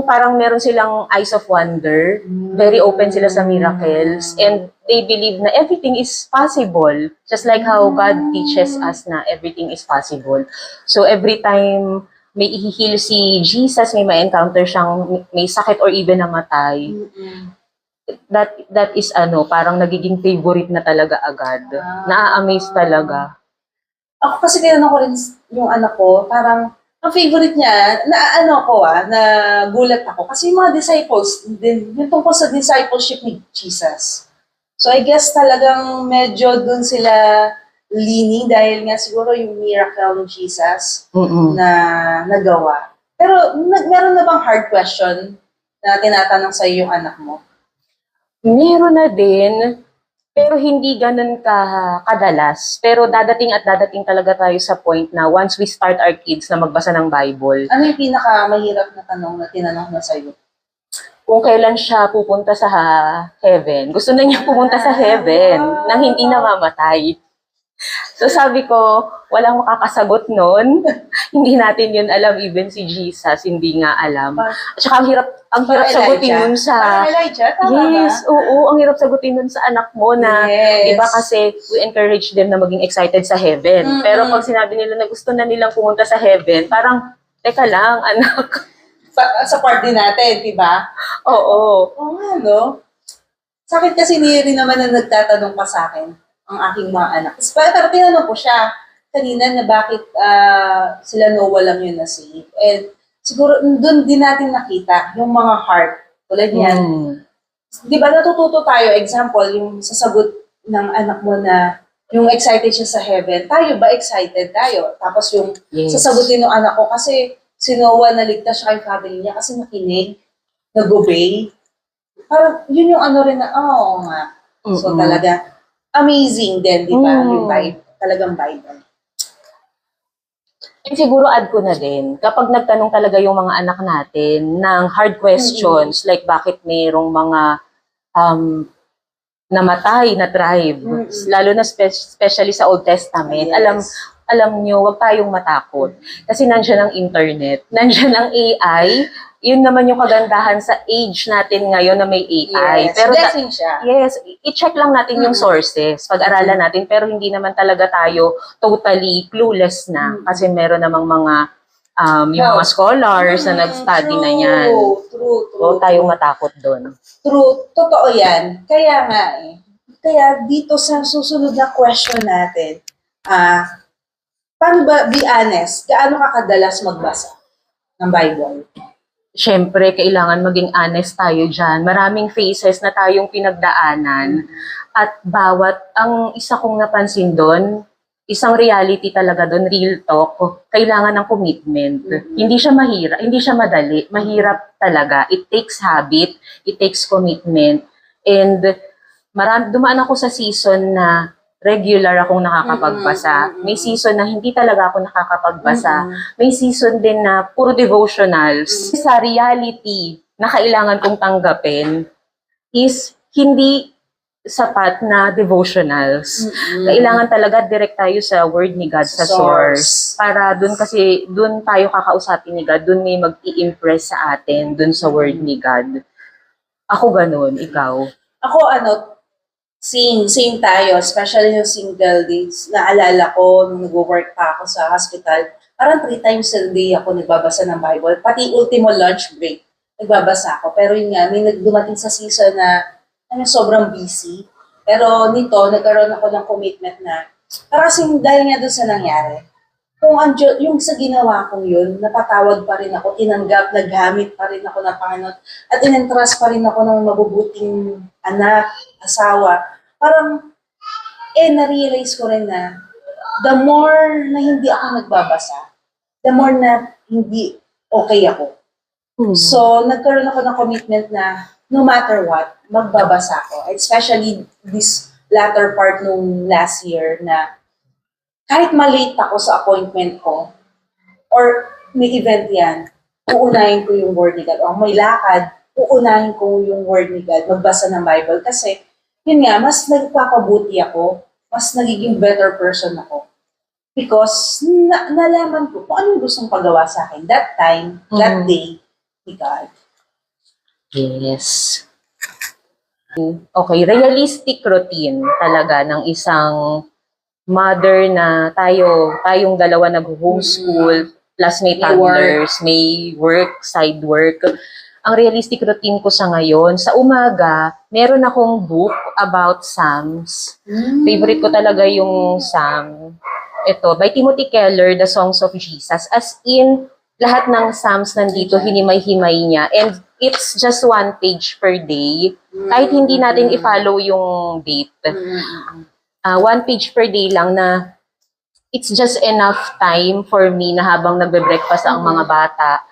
parang meron silang eyes of wonder, very open sila sa miracles, and they believe na everything is possible. Just like how God teaches us na everything is possible. So every time may i-heal si Jesus, may ma-encounter siyang may sakit or even namatay, that is parang nagiging favorite na talaga agad. Na-amaze talaga. Ako kasi tinanong ko rin yung anak ko, parang ang favorite niya, na gulat ako. Kasi yung mga disciples, yung tungkol sa discipleship ni Jesus. So I guess talagang medyo dun sila leaning dahil nga siguro yung miracle ni Jesus na nagawa. Pero meron na bang hard question na tinatanong sa'yo yung anak mo? Meron na din, pero hindi ganun kadalas. Pero dadating at dadating talaga tayo sa point na once we start our kids na magbasa ng Bible, Ano yung pinakamahirap na tanong na tinanong na sa'yo? kung kailan siya pupunta sa heaven. Gusto na niya pumunta sa heaven nang hindi namamatay. So sabi ko, walang makakasagot nun. Hindi natin yun alam, even si Jesus, hindi nga alam. At saka ang hirap sagutin nun sa... Elijah, tama Yes, oo, ang hirap sagutin nun sa anak mo na, Yes. iba kasi we encourage them na maging excited sa heaven. Mm-mm. Pero pag sinabi nila na gusto na nilang pumunta sa heaven, parang, teka lang, anak. Sa part din natin, di ba? Oo. Oo nga, no? Sa akin kasi rin naman na nagtatanong pa sa akin, ang aking mga anak. Pero tinanong ko siya kanina na bakit sila Noah lang yun na save. And siguro doon din natin nakita yung mga heart. Tulad yan. Mm. Di ba natututo tayo, example, yung sasagot ng anak mo na yung excited siya sa heaven. Tayo ba excited tayo? Tapos yung Yes. sasagutin ng anak ko kasi si Noah naligtas siya kay family niya kasi nakinig, nag-obey. Parang yun yung ano rin na, oo nga. So Mm-mm. talaga, amazing din, di ba? Mm. Yung Bible, talagang Bible. And siguro add ko na din, kapag nagtanong talaga yung mga anak natin ng hard questions, like bakit mayroong mga namatay na tribe, Mm-mm. lalo na especially sa Old Testament, Yes. alam nyo, wag tayong matakot. Kasi nandiyan ang internet, nandiyan ang AI, yun naman yung kagandahan sa age natin ngayon na may AI. Yes. Pero Blessing siya. yes, i-check lang natin yung Mm. sources, pag-aralan natin, pero hindi naman talaga tayo totally clueless na. Kasi meron namang mga, yung mga scholars na nag-study na yan. True. Huwag tayong matakot doon. True. Totoo yan. Kaya nga Kaya dito sa susunod na question natin, paano ba, be honest, gaano ka kadalas magbasa ng Bible? Siyempre, kailangan maging honest tayo dyan. Maraming phases na tayong pinagdaanan. At ang isa kong napansin doon, isang reality talaga doon, real talk, kailangan ng commitment. Hindi siya mahirap, hindi siya madali. Mahirap talaga. It takes habit, it takes commitment. And dumaan ako sa season na regular akong nakakapagbasa. May season na hindi talaga ako nakakapagbasa. May season din na puro devotionals. Sa reality na kailangan kong tanggapin is hindi sapat na devotionals. Kailangan talaga direct tayo sa word ni God, sa source. Para dun tayo kakausapin ni God, dun may mag-i-impress sa atin, dun sa word ni God. Ako ganun, ikaw? Ako same tayo, especially yung single days. Naalala ko, nung nag-work pa ako sa hospital, parang 3 times a day ako nagbabasa ng Bible. Pati ultimo lunch break, nagbabasa ako. Pero yun nga, may dumating sa season na sobrang busy. Pero nito, nagkaroon ako ng commitment na, para kasing dahil nga doon sa nangyari, kung yung sa ginawa kong yun, napatawag pa rin ako, tinanggap, naghamit pa rin ako ng Panginoon, at inentrust pa rin ako ng mabubuting anak, asawa. Parang, na-realize ko rin na, the more na hindi ako nagbabasa, the more na hindi okay ako. So, nagkaroon ako ng commitment na, no matter what, magbabasa ako. Especially this latter part nung last year na, kahit malate ako sa appointment ko, or may event yan, uunahin ko yung word ni God. O may lakad, uunahin ko yung word ni God, magbasa ng Bible. Kasi, yun nga, mas nagpapabuti ako, mas nagiging better person ako. Because, nalaman ko kung ano yung gustong pagawa sa akin. That time, that day, ni God. Yes. Okay, realistic routine talaga ng isang mother na tayong dalawa nag-homeschool, plus may toddlers, may work, side work. Ang realistic routine ko sa ngayon, sa umaga, meron akong book about Psalms. Favorite ko talaga yung Psalm. Ito, by Timothy Keller, The Songs of Jesus. As in, lahat ng Psalms nandito, hinimay-himay niya. And it's just 1 page per day. Kahit hindi natin i-follow yung date. 1 page per day lang na it's just enough time for me na habang nagbe-breakfast ang mga bata,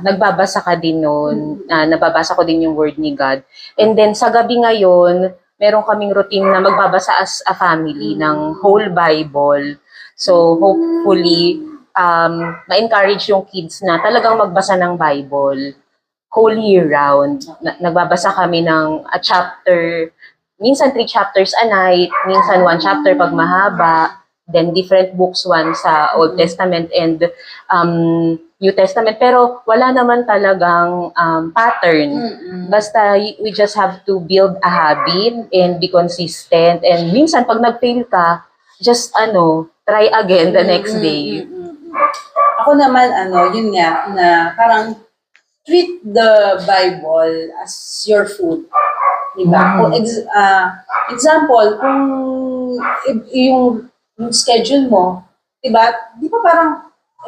nagbabasa ka din noon, nababasa ko din yung word ni God. And then sa gabi ngayon, meron kaming routine na magbabasa as a family ng whole Bible. So hopefully, ma-encourage yung kids na talagang magbasa ng Bible whole year round. Nagbabasa kami ng a chapter, minsan 3 chapters a night, minsan 1 chapter pag mahaba, then different books, one sa Old Testament and New Testament. Pero wala naman talagang pattern. Basta we just have to build a habit and be consistent. And minsan pag nag-fail ka, just try again the next day. Ako naman, yun nga, na parang treat the Bible as your food. Diba? Kung example, kung yung schedule mo, diba, di ba parang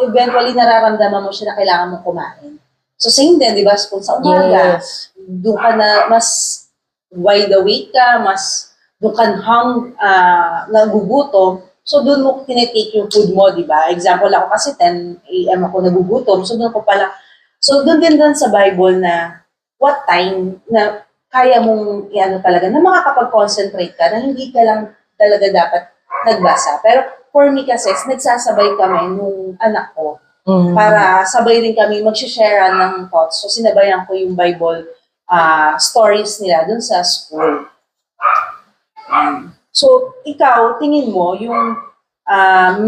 eventually nararamdaman mo siya na kailangan mong kumain. So same din, di ba? Kung sa umaga, Yes. doon ka na mas wide awake ka, mas doon ka nagugutom. So doon mo tinitake yung food mo, di ba? Example ako kasi 10 a.m. ako nagugutom. So doon ko pala, so doon din sa Bible na what time na kaya mong talaga, na makakapag-concentrate ka, na hindi ka lang talaga dapat nagbasa. Pero for me kasi, nagsasabay kami nung anak ko para sabay rin kami mag-share ng thoughts. So sinabayan ko yung Bible stories nila dun sa school. So ikaw, tingin mo yung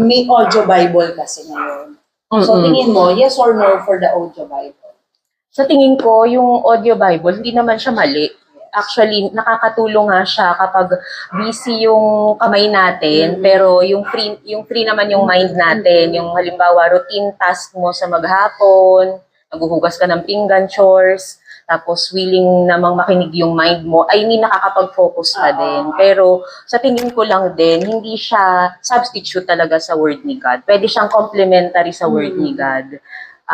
may audio Bible kasi ngayon. So tingin mo, yes or no for the audio Bible? Sa tingin ko, yung audio Bible, hindi naman siya mali. Actually, nakakatulong nga siya kapag busy yung kamay natin, pero yung free naman yung mind natin. Yung halimbawa, routine task mo sa maghapon, naghuhugas ka ng pinggan, chores, tapos willing namang makinig yung mind mo, nakakapag-focus ka din. Pero sa tingin ko lang din, hindi siya substitute talaga sa word ni God. Pwede siyang complementary sa word ni God.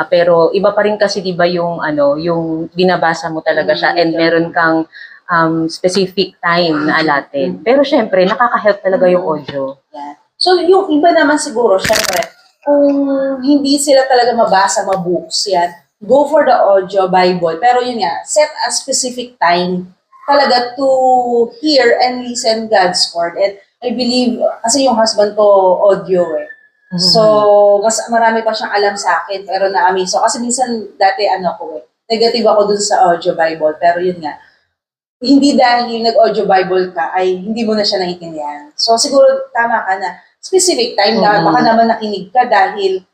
Pero iba pa rin kasi 'di ba yung yung binabasa mo talaga siya and meron kang specific time na allotted. Pero syempre nakaka-help talaga yung audio. Yeah. So yung iba naman siguro syempre kung hindi sila talaga mabasa mabooks yan, go for the audio Bible. Pero yun nga, set a specific time talaga to hear and listen God's word. And I believe kasi yung husband ko audio So, mas marami pa siyang alam sa akin, pero na-amaze. So, kasi minsan, dati negative ako dun sa audio Bible, pero yun nga, hindi dahil nag-audio Bible ka, ay hindi mo na siya naiintindihan. So, siguro, tama ka na, specific time na, baka naman nakinig ka dahil,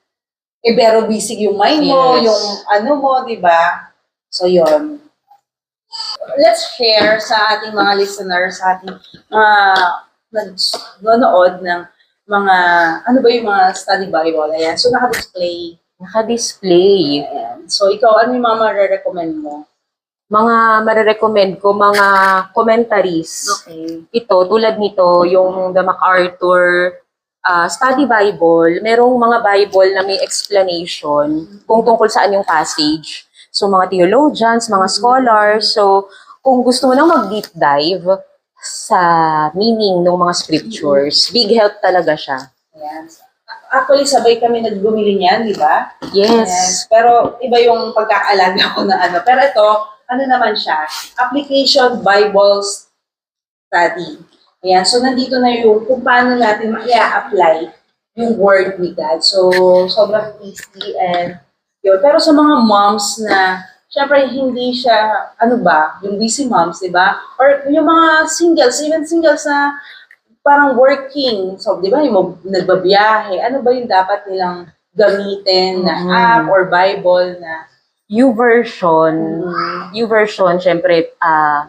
pero busy yung mind mo, Yes. yung mo, di ba? So, yun. Let's share sa ating mga listeners, sa ating nanonood ng mga, yung mga study Bible. Ayan. So, naka-display. Naka-display. Ayan. So, ikaw, ano yung mga marirecommend mo? Mga marirecommend ko, mga commentaries. Okay. Ito, tulad nito, yung The MacArthur Study Bible. Merong mga Bible na may explanation kung tungkol saan yung passage. So, mga theologians, mga scholars. So, kung gusto mo nang mag-deep dive sa meaning ng mga scriptures, big help talaga siya. Ayan. Actually, sabay kami nagbumili niyan, di ba? Yes. Pero iba yung pagkakaalaga ko na Pero ito, naman siya? Application Bible Study. Ayan. So, nandito na yung kung paano natin i-apply yung word ni God. So, sobrang easy and yun. Pero sa mga moms na syempre, hindi siya, yung busy moms, di ba? Or yung mga singles, even singles na parang working. So, di ba, yung nagbabiyahe, ano ba yung dapat nilang gamitin na app or Bible na YouVersion. YouVersion, syempre,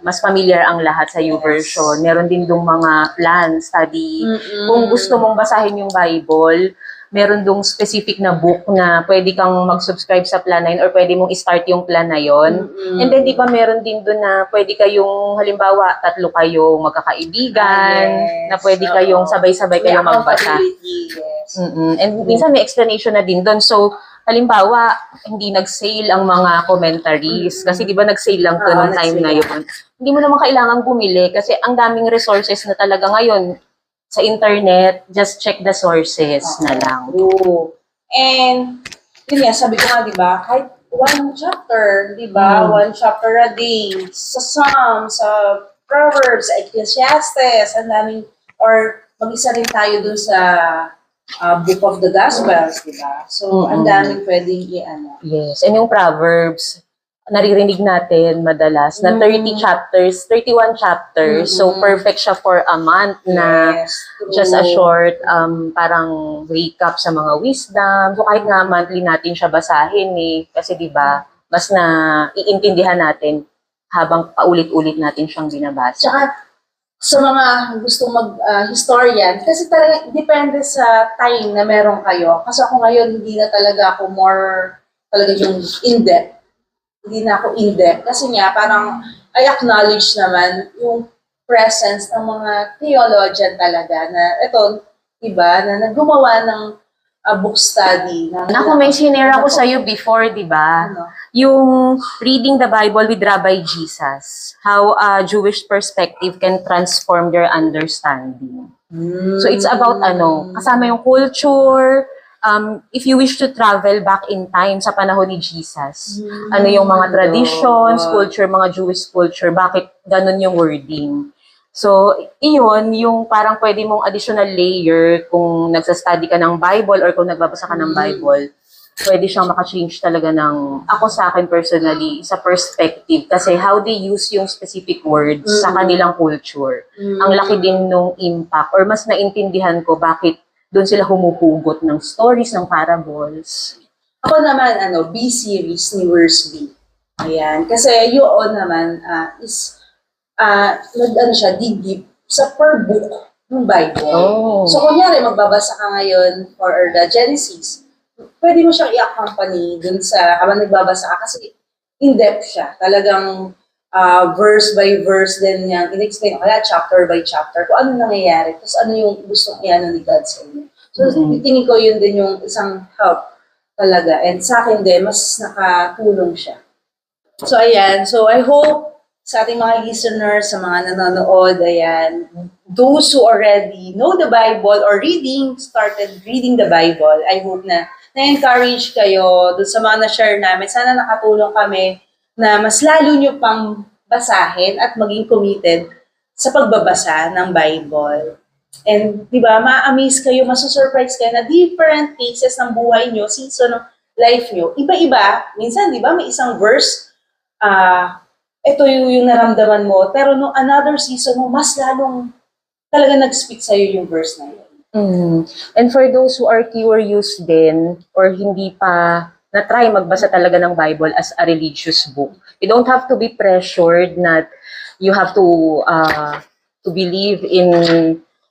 mas familiar ang lahat sa YouVersion. Meron din dong mga plan, study. Kung gusto mong basahin yung Bible, meron dong specific na book na pwede kang mag-subscribe sa plan na yun or pwede mong i-start yung plan na yun. And then, di ba, meron din doon na pwede kayong, halimbawa, 3 kayong magkakaibigan, na pwede kayong sabay-sabay kayong magbasa. Yes. And minsan may explanation na din doon. So, halimbawa, hindi nag-sale ang mga commentaries. Kasi di ba nag-sale lang to nung time na yun. Hindi mo naman kailangan bumili kasi ang daming resources na talaga ngayon sa internet, just check the sources na lang. True. And, yun nga, sabi ko nga, di ba, kahit one chapter, di ba? One chapter a day. Sa Psalms, sa Proverbs, Ecclesiastes, ang daming, or mag-isa rin tayo dun sa Book of the Gospels, di ba? So, ang daming pwedeng i-ano. Yes. And yung Proverbs, naririnig natin madalas na 30 chapters, 31 chapters. So, perfect siya for a month na Yes, true. just a short parang recap sa mga wisdom. So, kahit nga monthly natin siya basahin kasi di ba mas na iintindihan natin habang paulit-ulit natin siyang binabasa. Tsaka, sa mga gustong mag-historian, kasi talaga, depende sa time na meron kayo. Kasi ako ngayon, hindi na talaga ako more, talaga yung in-depth. Hindi na ako in-depth. Kasi nga, parang, I acknowledge naman yung presence ng mga theologian talaga na, ito, diba, na naggumawa ng book study. Ako, may sinare ako sa'yo before, di ba? Ano? Yung Reading the Bible with Rabbi Jesus. How a Jewish perspective can transform their understanding. So it's about kasama yung culture, if you wish to travel back in time sa panahon ni Jesus. Ano yung mga traditions, culture, mga Jewish culture, bakit ganun yung wording. So, iyon, yung parang pwede mong additional layer kung nagsa-study ka ng Bible or kung nagbabasa ka ng Bible, pwede siyang maka-change talaga ng, ako sa akin personally, sa perspective. Kasi how they use yung specific words sa kanilang culture. Ang laki din nung impact or mas naintindihan ko bakit doon sila humuhugot ng stories, ng parables. Ako naman, B-series ni Verse B. Ayan. Kasi yun naman is dig deep sa per book ng Bible. Oh. So, kunyari, magbabasa ka ngayon for the Genesis, pwede mo siyang i-accompany dun sa, habang nagbabasa ka, kasi in-depth siya. Talagang verse by verse din niyang in-explain, kaya chapter by chapter, kung ano nangyayari, tapos ano yung gustong i-ano ni God sa inyo. So, tingin ko yun din yung isang help talaga. And sa akin din, mas nakatulong siya. So, ayan. So, I hope sa ating mga listeners, sa mga nanonood, ayan, those who already know the Bible or started reading the Bible, I hope na na-encourage kayo dun sa mga na-share namin. Sana nakatulong kami na mas lalo nyo pang basahin at maging committed sa pagbabasa ng Bible. And, di ba, ma-amaze kayo, masusurprise kayo na different phases ng buhay nyo, season ng life nyo. Iba-iba, minsan, di ba, may isang verse, ito yung naramdaman mo, pero no another season mo, mas lalong talaga nag-speak sa'yo yung verse na yun. And for those who are curious din, or hindi pa na-try magbasa talaga ng Bible as a religious book, you don't have to be pressured that you have to believe in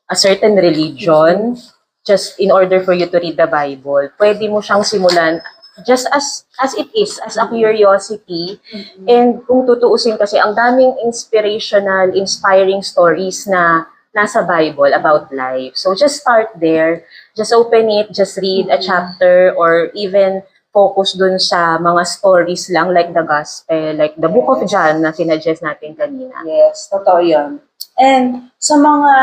a certain religion just in order for you to read the Bible. Pwede mo siyang simulan just as it is, as a curiosity. And kung tutuusin kasi, ang daming inspirational, inspiring stories na nasa Bible about life. So just start there. Just open it, just read a chapter, or even focus dun sa mga stories lang, like the gospel, like the book of John na sinadjust natin kanina. Yes, totoo yun. And sa mga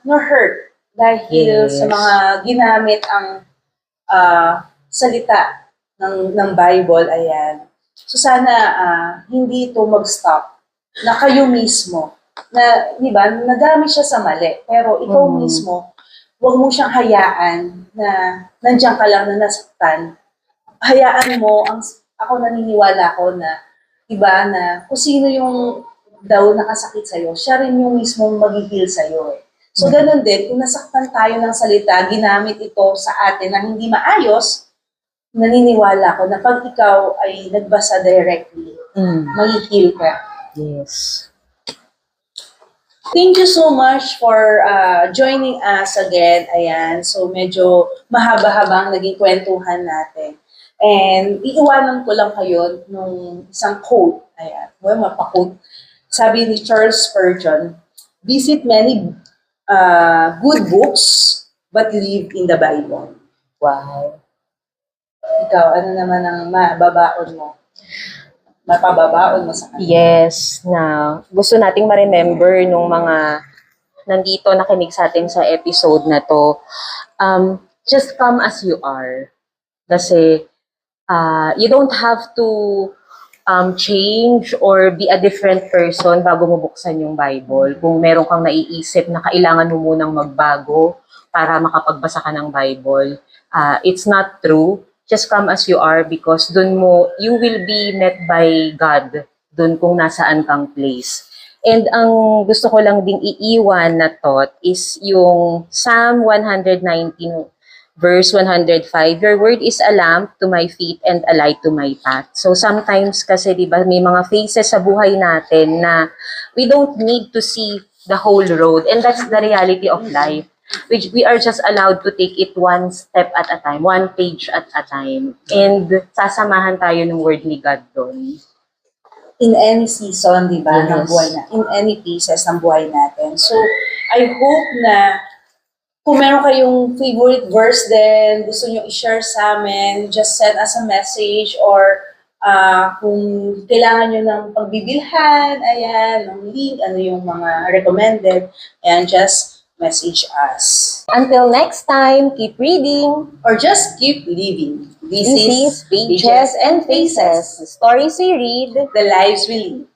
na-hurt dahil sa mga ginamit ang salita ng Bible, ayan. So sana hindi ito mag-stop na kayo mismo, na, di ba, nagamit siya sa mali, pero ikaw mismo, huwag mo siyang hayaan na nandiyan ka lang na nasaktan. Hayaan mo, ako naniniwala ko na, di ba, na kung sino yung daw nakasakit sa'yo, siya rin yung mismo mag-heal sa'yo. So ganun din, kung nasaktan tayo ng salita, ginamit ito sa atin na hindi maayos, naniniwala ko na pag ikaw ay nagbasa directly, mag-heal ka. Yes. Thank you so much for joining us again. Ayan, so medyo mahaba-habang naging kwentuhan natin. And iiwanan ko lang kayo nung isang quote. Ayan, mapa-quote. Sabi ni Charles Spurgeon, visit many good books, but live in the Bible. Wow. Ikaw, ano naman ang mababaon mo? Mapababaon mo sa kanila? Yes, na gusto nating ma-remember nung mga nandito nakinig sa atin sa episode na to. Just come as you are. Kasi You don't have to change or be a different person bago mo buksan yung Bible. Kung meron kang naiisip na kailangan mo munang magbago para makapagbasa ka ng Bible, it's not true. Just come as you are because you will be met by God dun kung nasaan kang place. And ang gusto ko lang ding iiwan na thought is yung Psalm 119 verse 105, your word is a lamp to my feet and a light to my path. So sometimes kasi, di ba, may mga phases sa buhay natin na we don't need to see the whole road. And that's the reality of life. Which we are just allowed to take it one step at a time, one page at a time. And sasamahan tayo ng word ni God doon. In any season, di ba, ng Yes. buhay na, in any phases ng buhay natin. So, I hope na kung meron kayong favorite verse din, gusto nyo i-share sa amin, just send us a message or kung kailangan nyo ng pagbibilhan, ayan, ng link, ano yung mga recommended, ayan, just message us. Until next time, keep reading. Or just keep living. This is Pages and Faces, the stories we read. The lives we live.